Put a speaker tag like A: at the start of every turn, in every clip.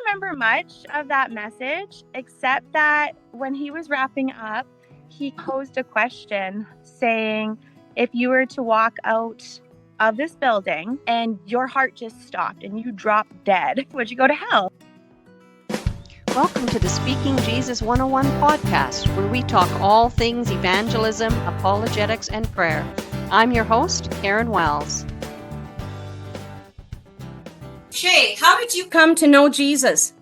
A: remember much of that message, except that when he was wrapping up, he posed a question saying, if you were to walk out of this building and your heart just stopped and you dropped dead, would you go to hell?
B: Welcome to the Speaking Jesus 101 podcast, where we talk all things evangelism, apologetics, and prayer. I'm your host, Karen Wells.
C: Shay, how did you come to know Jesus?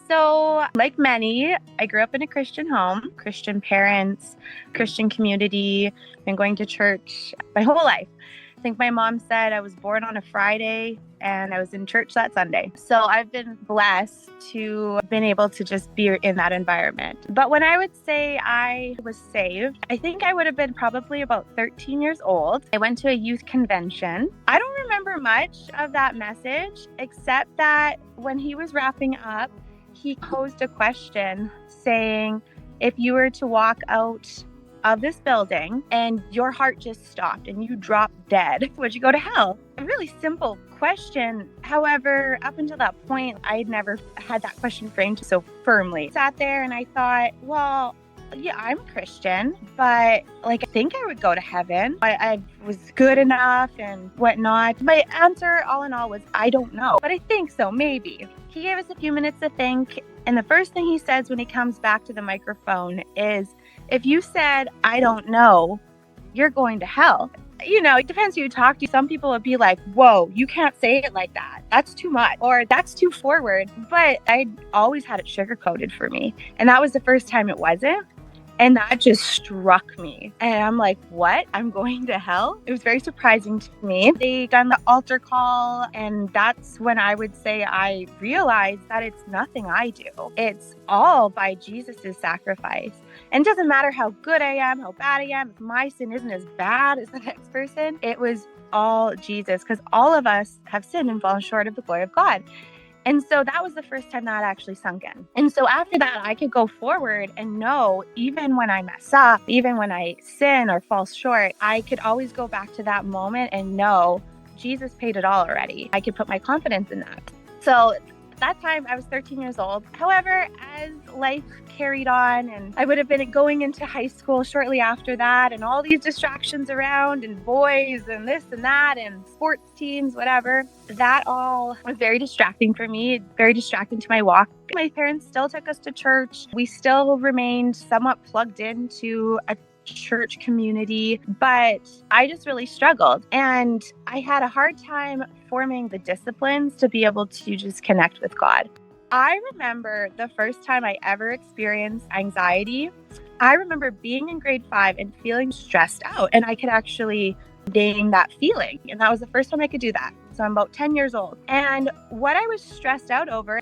A: So, like many, I grew up in a Christian home, Christian parents, Christian community, been going to church my whole life. I think my mom said I was born on a Friday and I was in church that Sunday. So I've been blessed to have been able to just be in that environment. But when I would say I was saved, I think I would have been probably about 13 years old. I went to a youth convention. I don't remember much of that message, except that when he was wrapping up, he posed a question saying, if you were to walk out of this building and your heart just stopped and you dropped dead, would you go to hell? A really simple question. However, up until that point, I had never had that question framed so firmly. I sat there and I thought, well, yeah, I'm Christian, but I think I would go to heaven. I was good enough and whatnot. My answer, all in all, was I don't know, but I think so, maybe. He gave us a few minutes to think, and the first thing he says when he comes back to the microphone is, if you said, I don't know, you're going to hell. You know, it depends who you talk to. Some people would be like, whoa, you can't say it like that. That's too much, or that's too forward. But I always had it sugar-coated for me. And that was the first time it wasn't. And that just struck me. And I'm like, what? I'm going to hell? It was very surprising to me. They done the altar call, and that's when I would say I realized that it's nothing I do. It's all by Jesus' sacrifice. And it doesn't matter how good I am, how bad I am, if my sin isn't as bad as the next person, it was all Jesus, because all of us have sinned and fallen short of the glory of God. And so that was the first time that actually sunk in. And so after that, I could go forward and know, even when I mess up, even when I sin or fall short, I could always go back to that moment and know Jesus paid it all already. I could put my confidence in that. So at that time, I was 13 years old. However, as life carried on, and I would have been going into high school shortly after that, and all these distractions around, and boys, and this and that, and sports teams, whatever, that all was very distracting for me, very distracting to my walk. My parents still took us to church. We still remained somewhat plugged into a church community, but I just really struggled, and I had a hard time forming the disciplines to be able to just connect with God. I remember the first time I ever experienced anxiety. I remember being in grade 5 and feeling stressed out, and I could actually name that feeling, and that was the first time I could do that. So I'm about 10 years old, and what I was stressed out over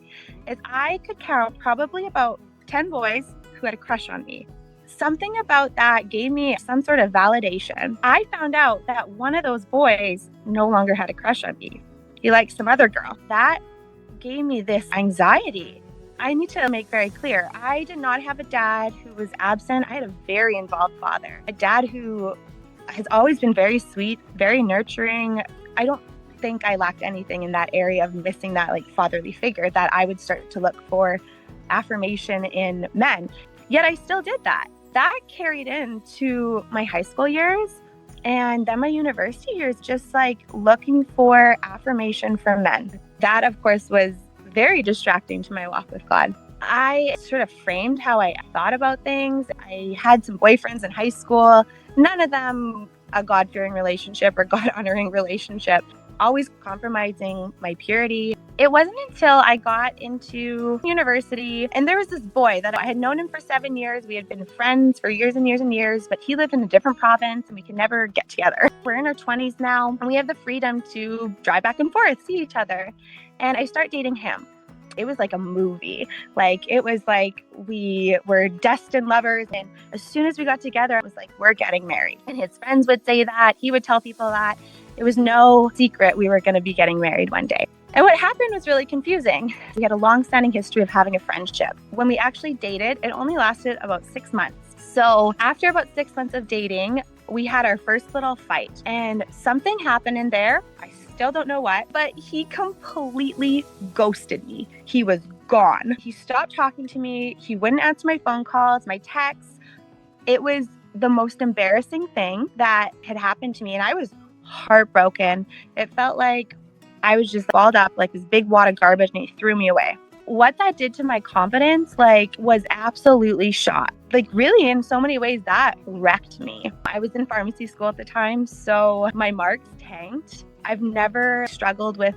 A: is I could count probably about 10 boys who had a crush on me. Something about that gave me some sort of validation. I found out that one of those boys no longer had a crush on me. He liked some other girl. That gave me this anxiety. I need to make very clear, I did not have a dad who was absent. I had a very involved father, a dad who has always been very sweet, very nurturing. I don't think I lacked anything in that area of missing that fatherly figure that I would start to look for affirmation in men. Yet I still did that. That carried into my high school years and then my university years, just looking for affirmation from men. That, of course, was very distracting to my walk with God. I sort of framed how I thought about things. I had some boyfriends in high school, none of them a God-fearing relationship or God-honoring relationship, always compromising my purity. It wasn't until I got into university, and there was this boy that I had known him for 7 years. We had been friends for years and years and years, but he lived in a different province and we could never get together. We're in our 20s now, and we have the freedom to drive back and forth, see each other. And I start dating him. It was like a movie. It was like we were destined lovers. And as soon as we got together, it was like, we're getting married. And his friends would say that. He would tell people that. It was no secret we were going to be getting married one day. And what happened was really confusing. We had a long-standing history of having a friendship. When we actually dated, it only lasted about 6 months. So after about 6 months of dating, we had our first little fight. And something happened in there. I Still don't know what, but he completely ghosted me. He was gone. He stopped talking to me. He wouldn't answer my phone calls, my texts. It was the most embarrassing thing that had happened to me, and I was heartbroken. It felt like I was just balled up like this big wad of garbage, and he threw me away. What that did to my confidence, was absolutely shot. Really, in so many ways, that wrecked me. I was in pharmacy school at the time, so my marks tanked. I've never struggled with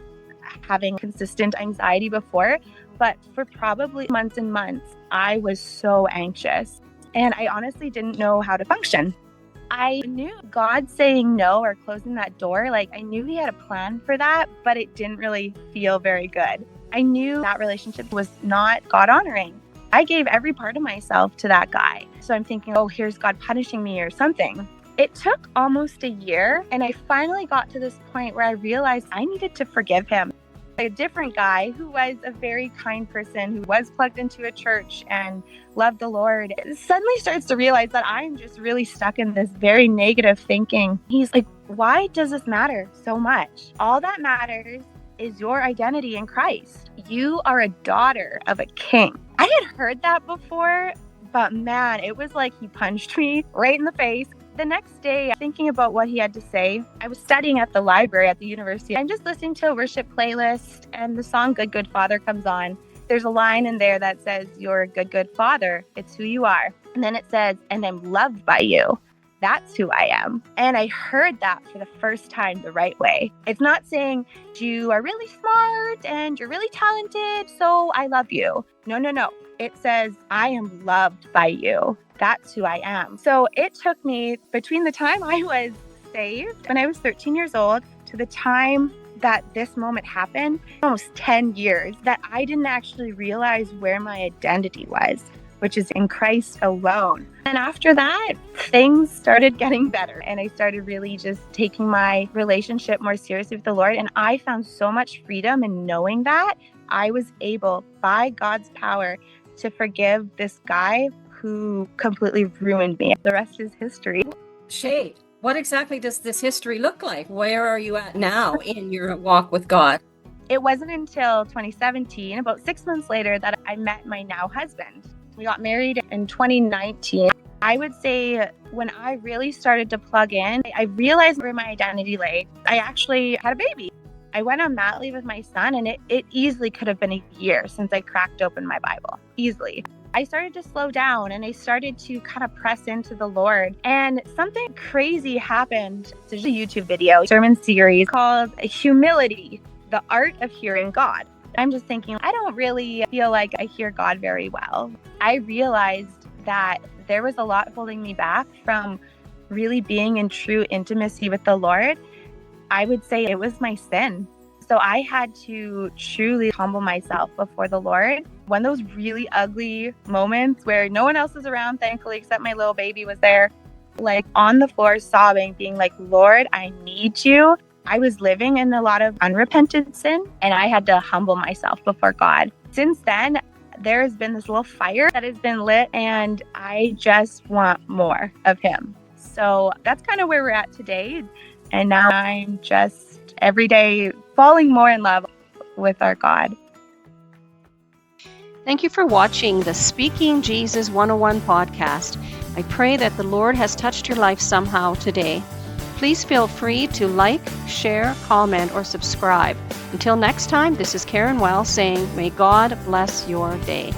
A: having consistent anxiety before, but for probably months and months, I was so anxious. And I honestly didn't know how to function. I knew God saying no or closing that door, I knew he had a plan for that, but it didn't really feel very good. I knew that relationship was not God honoring. I gave every part of myself to that guy. So I'm thinking, oh, here's God punishing me or something. It took almost a year, and I finally got to this point where I realized I needed to forgive him. A different guy who was a very kind person, who was plugged into a church and loved the Lord, suddenly starts to realize that I'm just really stuck in this very negative thinking. He's like, why does this matter so much? All that matters is your identity in Christ. You are a daughter of a king. I had heard that before, but man, it was like he punched me right in the face. The next day, thinking about what he had to say, I was studying at the library at the university. I'm just listening to a worship playlist, and the song Good, Good Father comes on. There's a line in there that says, you're a good, good father. It's who you are. And then it says, and I'm loved by you. That's who I am. And I heard that for the first time the right way. It's not saying you are really smart and you're really talented, so I love you. No. It says I am loved by you. That's who I am. So it took me between the time I was saved when I was 13 years old to the time that this moment happened, almost 10 years, that I didn't actually realize where my identity was, which is in Christ alone. And after that, things started getting better. And I started really just taking my relationship more seriously with the Lord. And I found so much freedom in knowing that I was able, by God's power, to forgive this guy who completely ruined me. The rest is history.
C: Shay, what exactly does this history look like? Where are you at now in your walk with God?
A: It wasn't until 2017, about 6 months later, that I met my now husband. We got married in 2019. I would say when I really started to plug in, I realized where my identity lay. I actually had a baby. I went on mat leave with my son, and it easily could have been a year since I cracked open my Bible. Easily. I started to slow down, and I started to kind of press into the Lord. And something crazy happened. There's a YouTube video, sermon series called Humility, the Art of Hearing God. I'm just thinking, I don't really feel like I hear God very well. I realized that there was a lot holding me back from really being in true intimacy with the Lord. I would say it was my sin. So I had to truly humble myself before the Lord. One of those really ugly moments where no one else was around, thankfully, except my little baby was there, on the floor sobbing, being like, Lord, I need you. I was living in a lot of unrepentant sin, and I had to humble myself before God. Since then, there has been this little fire that has been lit, and I just want more of him. So that's kind of where we're at today. And now I'm just every day falling more in love with our God.
B: Thank you for watching the Speaking Jesus 101 podcast. I pray that the Lord has touched your life somehow today. Please feel free to like, share, comment, or subscribe. Until next time, this is Karen Well saying, may God bless your day.